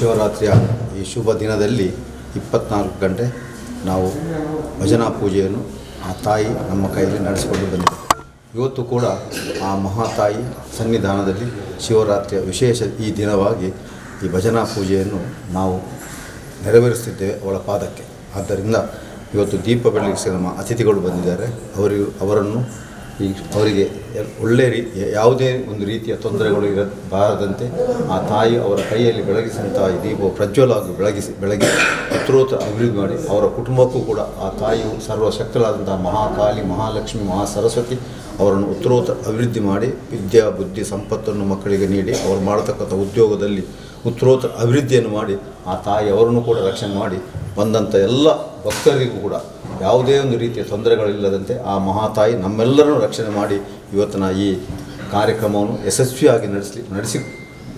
ಶಿವರಾತ್ರಿಯ ಈ ಶುಭ ದಿನದಲ್ಲಿ 24 ಗಂಟೆ ನಾವು ಭಜನಾ ಪೂಜೆಯನ್ನು ಆ ತಾಯಿ ನಮ್ಮ ಕೈಯಲ್ಲಿ ನಡೆಸಿಕೊಂಡು ಬಂದಿದೆ. ಇವತ್ತು ಕೂಡ ಆ ಮಹಾತಾಯಿ ಸನ್ನಿಧಾನದಲ್ಲಿ ಶಿವರಾತ್ರಿಯ ವಿಶೇಷ ಈ ದಿನವಾಗಿ ಈ ಭಜನಾ ಪೂಜೆಯನ್ನು ನಾವು ನೆರವೇರಿಸುತ್ತಿದ್ದೇವೆ ಅವಳ ಪಾದಕ್ಕೆ. ಆದ್ದರಿಂದ ಇವತ್ತು ದೀಪ ಬೆಳಗಿಸಿ ನಮ್ಮ ಅತಿಥಿಗಳು ಬಂದಿದ್ದಾರೆ. ಅವರಿಗೆ ಒಳ್ಳೆಯ ಯಾವುದೇ ಒಂದು ರೀತಿಯ ತೊಂದರೆಗಳು ಬಾರದಂತೆ ಆ ತಾಯಿ ಅವರ ಕೈಯಲ್ಲಿ ಬೆಳಗಿಸಿದಂಥ ಈ ದೀಪವು ಪ್ರಜ್ವಲವಾಗಿ ಬೆಳಗಿ ಉತ್ತರೋತ್ತರ ಅಭಿವೃದ್ಧಿ ಮಾಡಿ ಅವರ ಕುಟುಂಬಕ್ಕೂ ಕೂಡ ಆ ತಾಯಿಯು ಸರ್ವಶಕ್ತರಾದಂಥ ಮಹಾಕಾಳಿ, ಮಹಾಲಕ್ಷ್ಮಿ, ಮಹಾಸರಸ್ವತಿ ಅವರನ್ನು ಉತ್ತರೋತ್ತರ ಅಭಿವೃದ್ಧಿ ಮಾಡಿ ವಿದ್ಯಾ ಬುದ್ಧಿ ಸಂಪತ್ತನ್ನು ಮಕ್ಕಳಿಗೆ ನೀಡಿ ಅವರು ಮಾಡತಕ್ಕಂಥ ಉದ್ಯೋಗದಲ್ಲಿ ಉತ್ತರೋತ್ತರ ಅಭಿವೃದ್ಧಿಯನ್ನು ಮಾಡಿ ಆ ತಾಯಿ ಅವರನ್ನು ಕೂಡ ರಕ್ಷಣೆ ಮಾಡಿ ಬಂದಂಥ ಎಲ್ಲ ಭಕ್ತರಿಗೂ ಕೂಡ ಯಾವುದೇ ಒಂದು ರೀತಿಯ ತೊಂದರೆಗಳಿಲ್ಲದಂತೆ ಆ ಮಹಾತಾಯಿ ನಮ್ಮೆಲ್ಲರನ್ನು ರಕ್ಷಣೆ ಮಾಡಿ ಇವತ್ತಿನ ಈ ಕಾರ್ಯಕ್ರಮವನ್ನು ಯಶಸ್ವಿಯಾಗಿ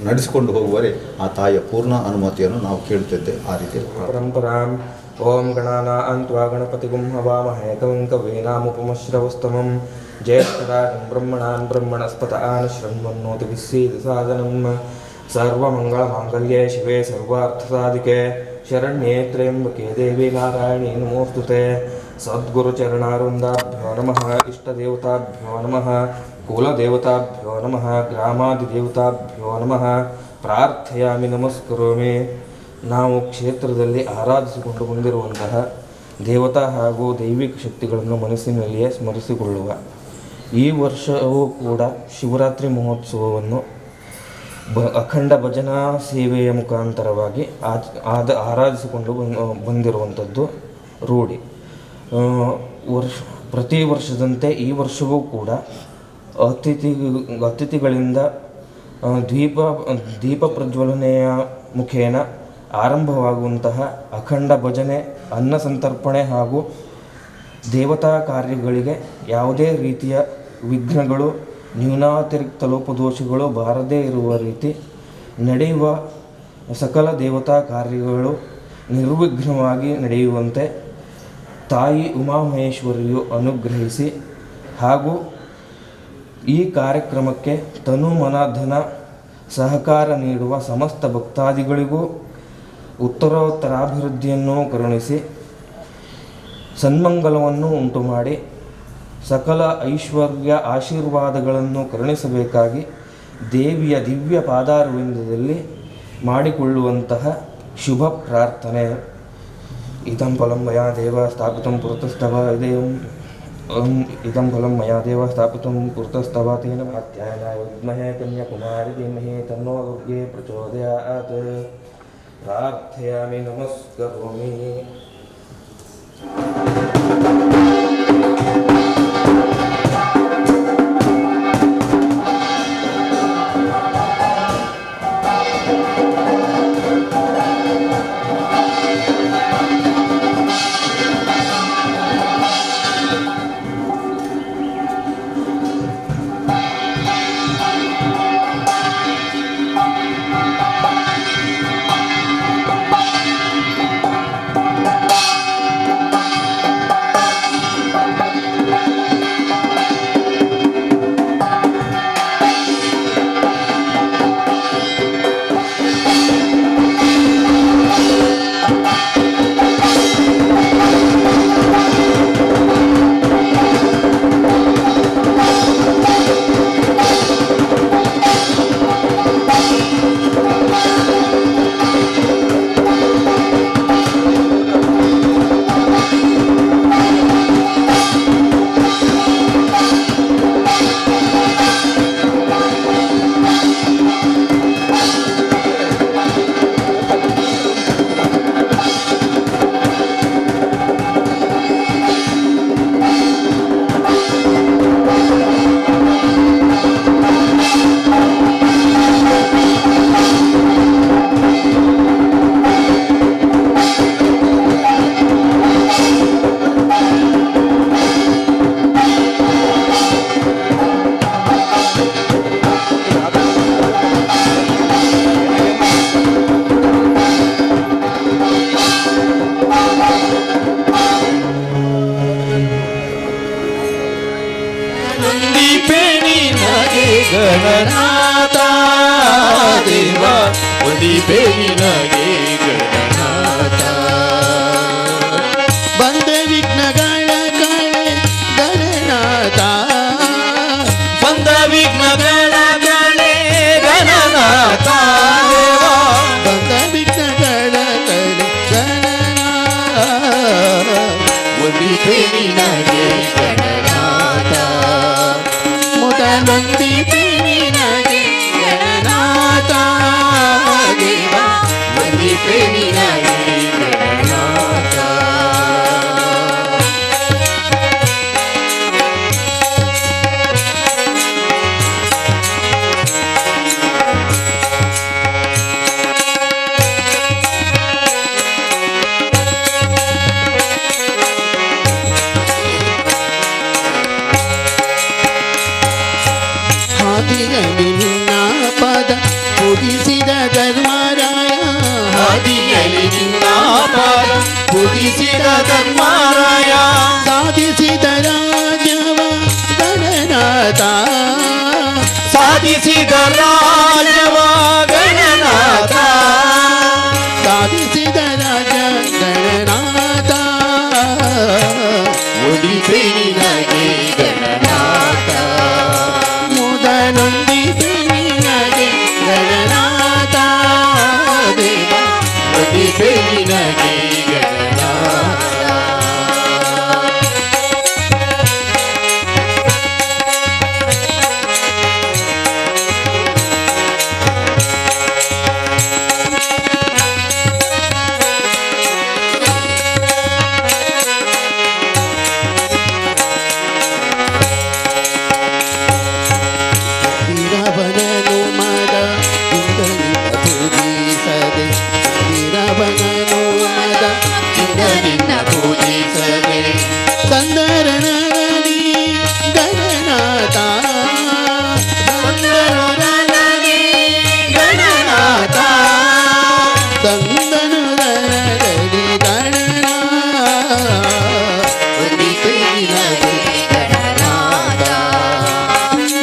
ನಡೆಸಿಕೊಂಡು ಹೋಗುವರೆ ಆ ತಾಯಿಯ ಪೂರ್ಣ ಅನುಮತಿಯನ್ನು ನಾವು ಕೇಳುತ್ತಿದ್ದೆ. ಆ ರೀತಿ ಪರಂಪರಾಂ ಓಂ ಗಣಾನಾಂ ತ್ವಾ ಗಣಪತಿಗುಂ ಹವಾಮಹೇ ಕವಿಂ ಕವೀನಾಮುಪಮಶ್ರವಸ್ತಮಂ ಜ್ಯೇಷ್ಠರಾಜಂ ಬ್ರಹ್ಮಣಾನ್ ಬ್ರಹ್ಮಣಸ್ಪತ ಆನ ಶೃಣ್ವನ್ನೋತಿ ವಿಸ್ಸೀದಸಾದನಂ ಸರ್ವಮಂಗಳಮಾಂಗಲ್ಯೇ ಶಿವೆ ಸರ್ವಾರ್ಥಸಾಧಿಕೆ ಶರಣ್ಯೇ ತ್ರ್ಯಂಬಕೆ ದೇವಿ ನಾರಾಯಣಿ ನಮೋಸ್ತುತೆ. ಸದ್ಗುರುಚರಣಾರುಂದಾಭ್ಯೋ ನಮಃ. ಇಷ್ಟದೇವತಾಭ್ಯೋ ನಮಃ. ಕುಲದೇವತಾಭ್ಯೋ ನಮಃ. ಗ್ರಾಮಾದಿದೇವತಾಭ್ಯೋ ನಮಃ. ಪ್ರಾರ್ಥಯಾಮಿ, ನಮಸ್ಕರೋಮಿ. ನಾವು ಕ್ಷೇತ್ರದಲ್ಲಿ ಆರಾಧಿಸಿಕೊಂಡು ಬಂದಿರುವಂತಹ ದೇವತಾ ಹಾಗೂ ದೈವಿಕ ಶಕ್ತಿಗಳನ್ನು ಮನಸ್ಸಿನಲ್ಲಿಯೇ ಸ್ಮರಿಸಿಕೊಳ್ಳುವ ಈ ವರ್ಷವೂ ಕೂಡ ಶಿವರಾತ್ರಿ ಮಹೋತ್ಸವವನ್ನು ಅಖಂಡ ಭಜನಾ ಸೇವೆಯ ಮುಖಾಂತರವಾಗಿ ಆರಾಧಿಸಿಕೊಂಡು ಬಂದಿರುವಂಥದ್ದು ರೂಢಿ. ಪ್ರತಿ ವರ್ಷದಂತೆ ಈ ವರ್ಷವೂ ಕೂಡ ಅತಿಥಿಗಳಿಂದ ದೀಪ ಪ್ರಜ್ವಲನೆಯ ಮುಖೇನ ಆರಂಭವಾಗುವಂತಹ ಅಖಂಡ ಭಜನೆ, ಅನ್ನ ಸಂತರ್ಪಣೆ ಹಾಗೂ ದೇವತಾ ಕಾರ್ಯಗಳಿಗೆ ಯಾವುದೇ ರೀತಿಯ ವಿಘ್ನಗಳು, ನ್ಯೂನಾತಿರಿಕ್ತ ಲೋಪದೋಷಗಳು ಬಾರದೇ ಇರುವ ರೀತಿ ನಡೆಯುವ ಸಕಲ ದೇವತಾ ಕಾರ್ಯಗಳು ನಿರ್ವಿಘ್ನವಾಗಿ ನಡೆಯುವಂತೆ ತಾಯಿ ಉಮಾಮಹೇಶ್ವರಿಯು ಅನುಗ್ರಹಿಸಿ ಹಾಗೂ ಈ ಕಾರ್ಯಕ್ರಮಕ್ಕೆ ತನು ಮನ ಧನ ಸಹಕಾರ ನೀಡುವ ಸಮಸ್ತ ಭಕ್ತಾದಿಗಳಿಗೂ ಉತ್ತರೋತ್ತರಾಭಿವೃದ್ಧಿಯನ್ನು ಕರುಣಿಸಿ ಸನ್ಮಂಗಲವನ್ನು ಉಂಟು ಮಾಡಿ ಸಕಲ ಐಶ್ವರ್ಯ ಆಶೀರ್ವಾದಗಳನ್ನು ಕರುಣಿಸಬೇಕಾಗಿ ದೇವಿಯ ದಿವ್ಯ ಪಾದಾರವಿಂದದಲ್ಲಿ ಮಾಡಿಕೊಳ್ಳುವಂತಹ ಶುಭ ಪ್ರಾರ್ಥನೆ. ಇದಂ ಫಲಂ ಮಯಾ ದೇವ ಸ್ಥಾಪಿತಂ ಪುರತಸ್ತವ ಇದಂ ಫಲಂ ಮಯಾ ದೇವ ಸ್ಥಾಪಿತಂ ಪುರತಸ್ತವ ತೇನ ಕಾತ್ಯಾಯನಾಯ ವಿದ್ಮಹೇ ಕನ್ಯಾಕುಮಾರಿ ಧೀಮಹಿ ತನ್ನೋ ದುರ್ಗೆ ಪ್ರಚೋದಯಾತ್. ಪ್ರಾರ್ಥಯಾಮಿ, ನಮಸ್ಕರೋಮಿ. गणनाथा देवा ಒಲಿಪೆ ನಿನಗೆ ಗಣನಾಥ. ಬಂದ ವಿಘ್ನಗಳ ಕಳೆ ಗಣನಾಥ, ಬಂದ ವಿಘ್ನಗಳ ಕಳೆ ಗಣನಾಥ. ಬಂದ ವಿಘ್ನಗಳ ಕಳೆ ಗಣನಾಥ, ಒಲಿಪೆ ನಿನಗೆ ಗಣನಾಥ. ಮೊದಲೊಂದಿದೆ ನಿನಗೆ ಗಣನಾಥ ದೇವ, ಒಲಿಪೆ ನಿನಗೆ ಗಣನಾಥ. ಹಾದಿಯಲ್ಲಿ ನಿನ್ನ ಪದ ಪೂಜಿಸಿದ ಧರ್ಮರಾಯ, ಹಾದಿಯಲ್ಲಿ ನಿನ್ನ ಪಾದ ಪೂಜಿಸಿದ ಧರ್ಮರಾಯ. ಸಾಧಿಸಿದ ರಾಜವ ಗಣನಾಥ, ಸಾಧಿಸಿದ ರಾಜವ ಗಣನಾಥ. ಸಾಧಿಸಿದ ರಾಜ ಗಣನಾಥ, ಒಲಿಪೆ ನಿನಗೆ ಗಣನಾಥ. ಮೊದಲೊಂದಿದೆ ನಿನಗೆ ಗಣನಾಥ ದೇವ, ಒಲಿಪೆ ನಿನಗೆ ಗಣನಾಥ. ವೀರವನನು ಮದ ಇಂದನಿಂದ ಪೂಜಿಸದೆ, ವೀರವನನು ಮದ ನಿನ್ನ ಪೂಜಿಸದೆ ಸಂದರನಗಲಿ ಗಣನಾಥ, ಸಂದರನಗಲಿ ಗಣನಾಥ. ಸಂದನಗಲಿ ಗಣನಾಥ, ಒಲಿಪೆ ನಿನಗೆ ಗಣನಾಥ.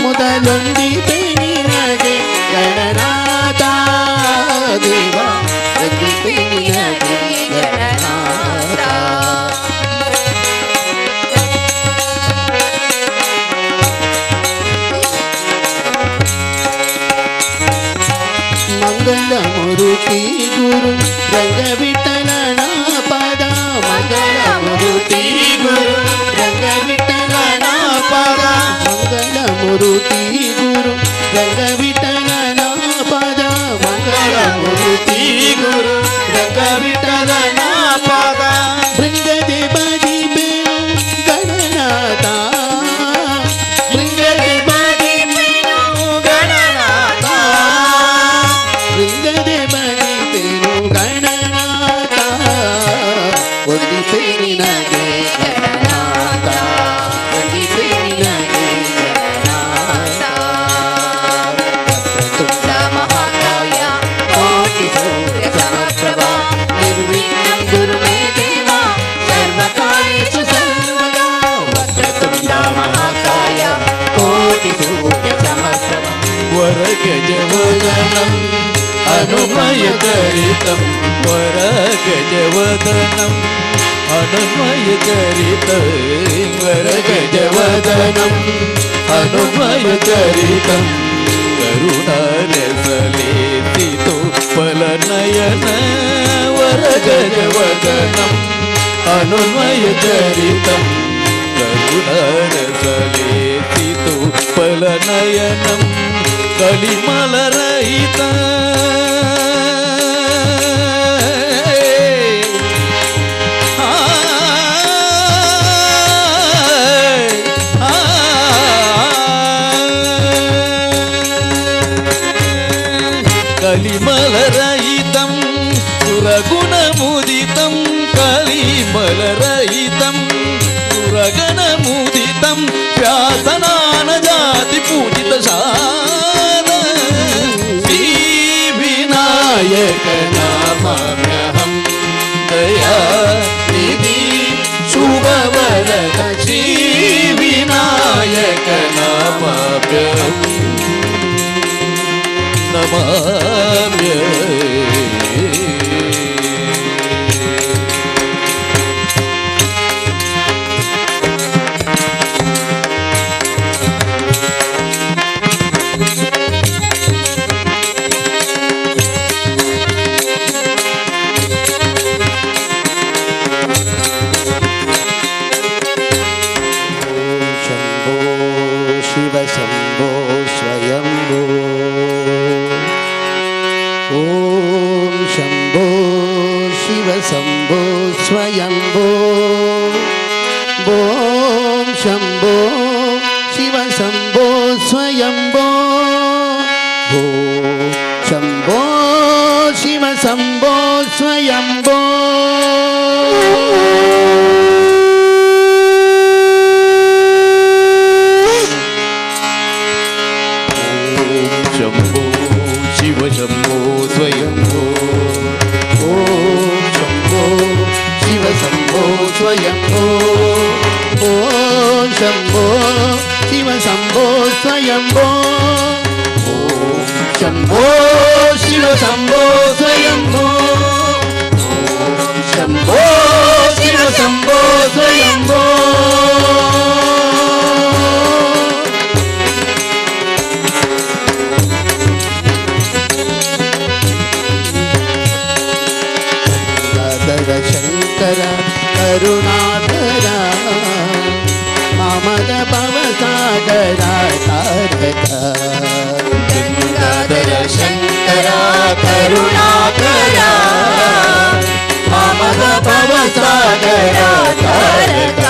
ಮೊದಲೊಂದಿದೆ ನಿನಗೆ ಗಣನಾಥ ದೇವ, ಒಲಿಪೆ ನಿನಗೆ ಗಣನಾಥ. ಮಂಗಳ ಮೂರುತಿ ಗುರು ರಂಗವಿಠಲನ ಪದ, ಮಂಗಳ ಮೂರುತಿ ಗುರು ರಂಗವಿಠಲನ ಪದ, ಮಂಗಳ ಮೂರುತಿ ಗುರು ರಂಗವಿಠಲನ ಪದ, ಮಂಗಳ ಮೂರುತಿ ಗುರು ರಂಗವಿಠಲನ ಪಾದ. ಬೃಂಗದೆ ಬದಿ ಬೇರು ಗಣನಾಥ, ಲಿಂಗದೆ ಬದಿ ಬೇರು ಗಣನಾಥ. ಬೃಂಗದೆ ಬದಿ ಬೇರು ಗಣನಾಥ, ಒಲಿಪೆ ನಿನಗೆ ಗಣನಾಥ. ಒಲಿಪೆ ನಿನಗೆ ಗಣನಾಥ. ವಕ್ರತುಂಡ ಮಹಾಕಾಯ ಕೋಟಿ ಸೂರ್ಯ ಸಮಪ್ರಭ ನಿರ್ವಿಘ್ನಂ ಕುರು ಮೇ ದೇವ ಸರ್ವಕಾರ್ಯೇಷು ಸರ್ವದಾ. ವಕ್ರತುಂಡ ಮಹಾಕಾಯ ಕೋಟಿ ಸೂರ್ಯ ಸಮಪ್ರಭ ವರಗಜವದನಂ ಅನುಮಯಚರಿತಂ. ವರಗಜವದನಂ ಅನುಮಯಚರಿತಂ. ವರಗಜವದನಂ ಅನುಮಯಚರಿತಂ. ಕರುಣಾರಸಲೇಸಿತು ಫಲನಯನ. ವರಗಜವದನಂ ಅನುಮಯಚರಿತಂ. ಕರುಣಾರಸಲೇಸಿತು ಫಲನಯನಂ. ಕಲಿಮಲರಹಿತ ಕಲಿಮಲರಹಿತಂ ಸುರಗುಣಮುದಿತಂ. ಕಲಿಮಲರಹಿತಂ ಸುರಗಣಮುದಿತಂ. ವ್ಯಾಸನಾನ ಜಾತಿ ಪೂಜಿತ ಶಾದ ಶ್ರೀ ವಿನಾಯಕ ನಾಮ್ಯಹಂ. ದಯಾ ನಿಧಿ ಶುಭವರದ ಶ್ರೀ ವಿನಾಯಕ ನಾಮ್ಯಹಂ. ನಮಾಮ್ಯಹಂ. శంభో స్వయంభో ఓం శంభో శివ శంభో స్వయంభో ఓం శంభో శివ శంభో స్వయంభో శంభో శివ శంభో స్వయంభో ఓం శంభో శివ శంభో స్వయంభో ఓం శంభో శివ శంభో స్వయంభో ఓం శంభో శివ శంభో స్వయంభో ఓం శంభో శివ శంభో స్వయంభో శంకర కరుణాకర మమద భవసాగర తారక గంగాధర శంకర కరుణాకర మమద భవసాగర తారక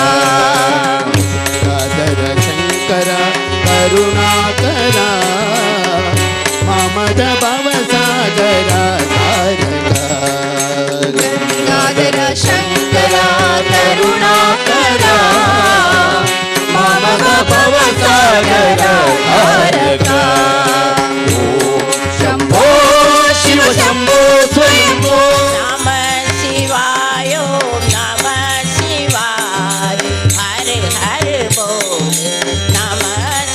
గంగాధర శంకర కరుణాకర మమద భవసాగర తారక శంకర కరుణాకర మమ భవసాగర తారక శంభో శివ శంభో స్వయంభో నమ శివాయ నమ శివాయ హర హర బోల్ నమ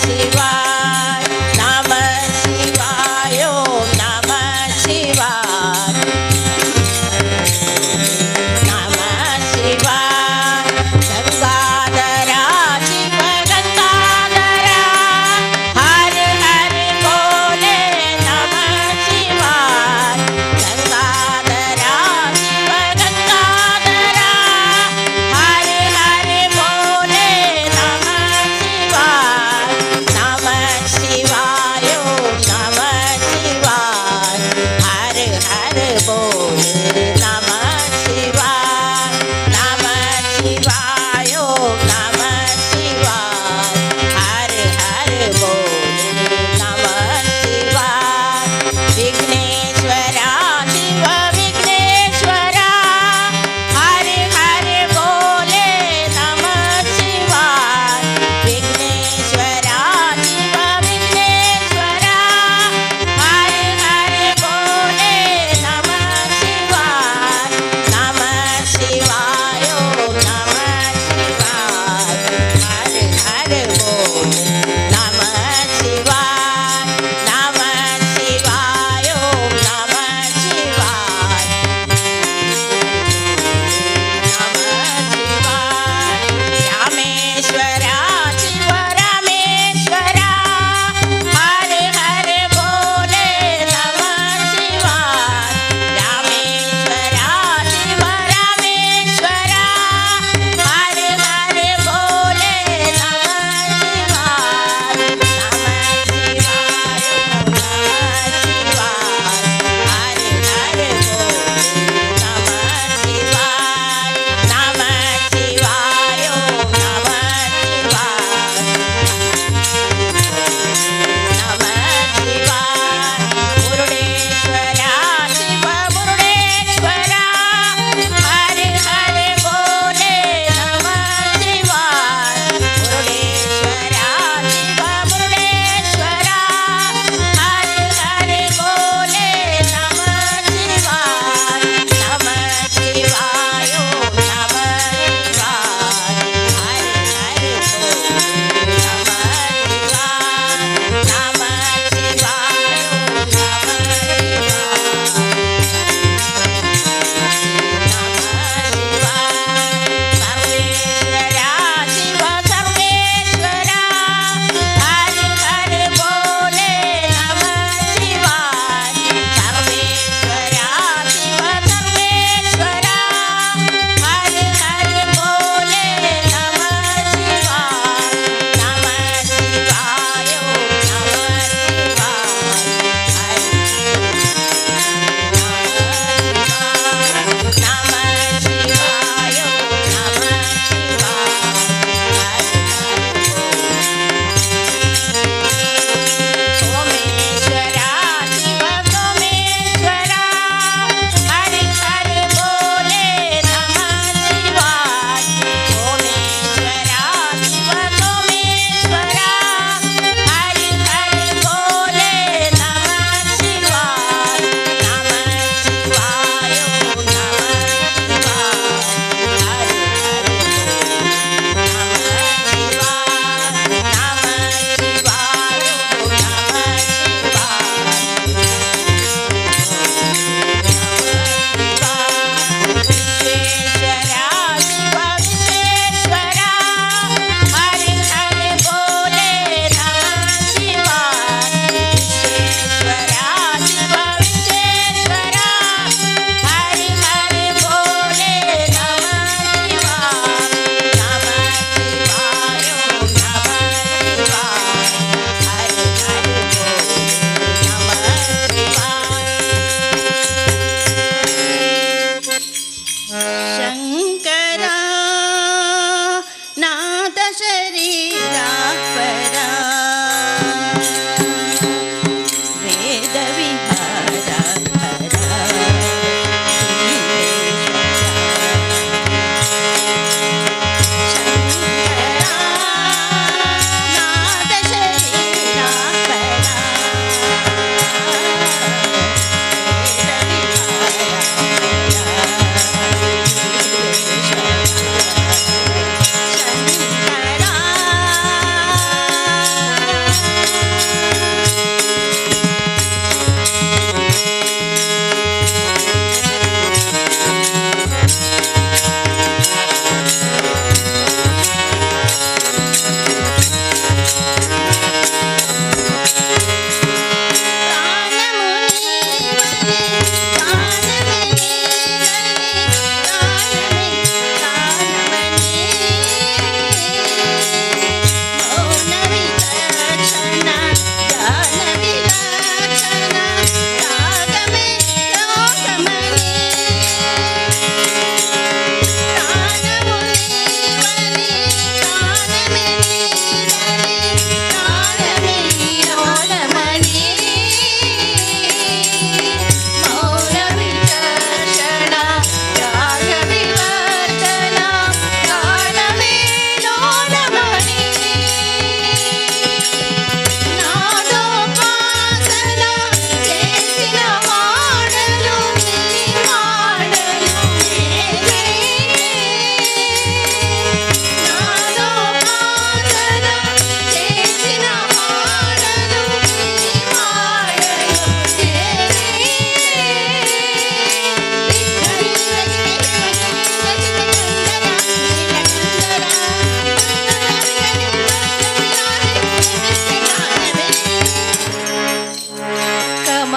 శివాయ నమ శివాయ నమ శివాయ గంగాధర శివ గంగాధర హర హర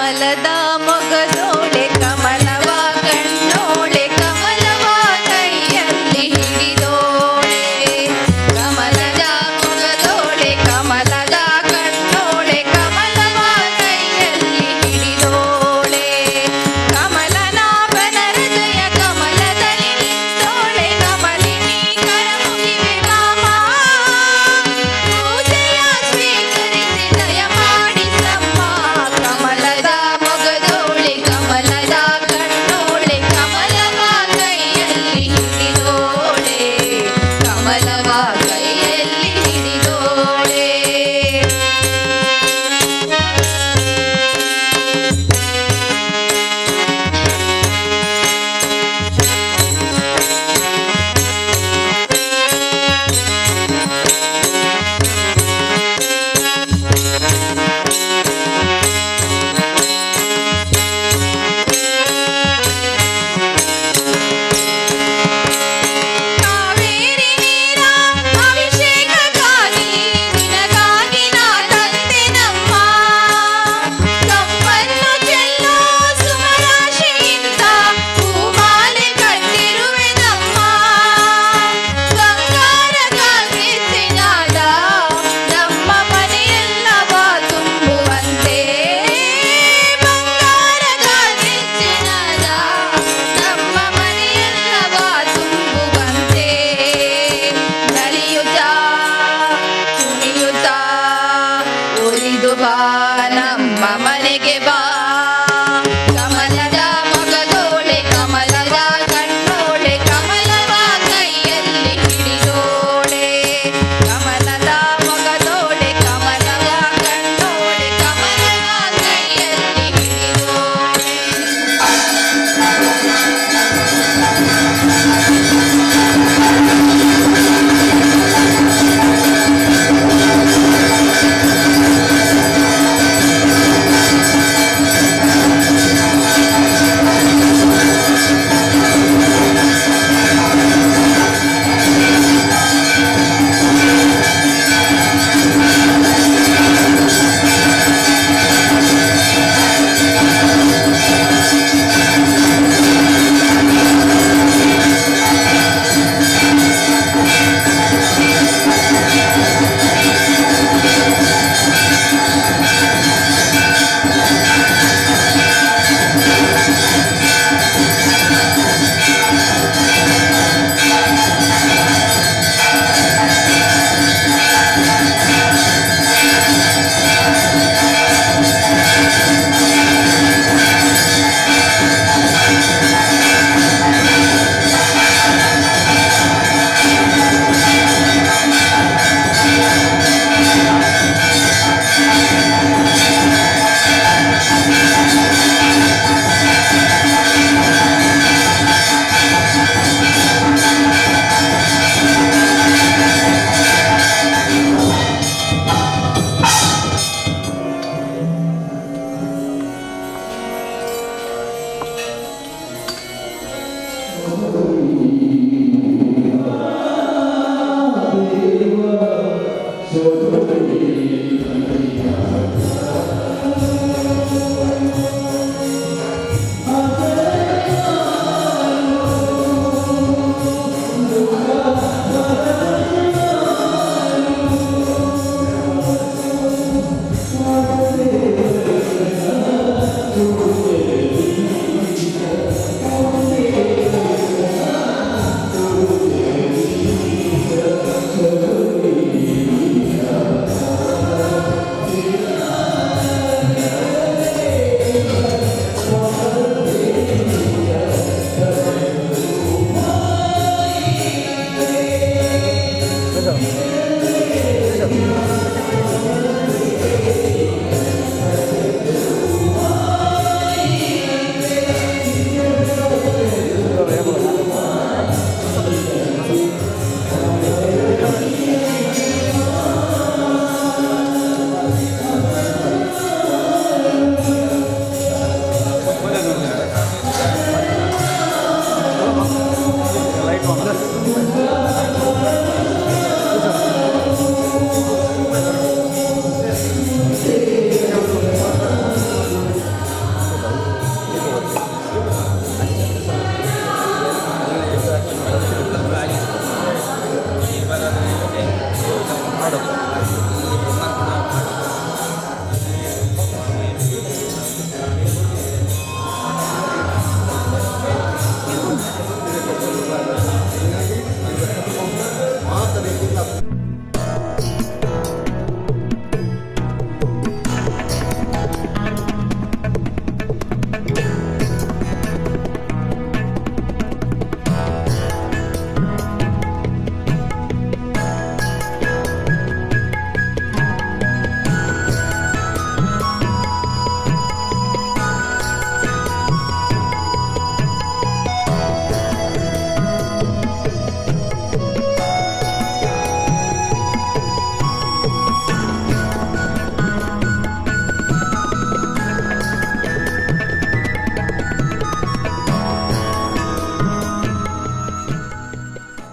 ಸಾಲದ ಮೊಗದೋ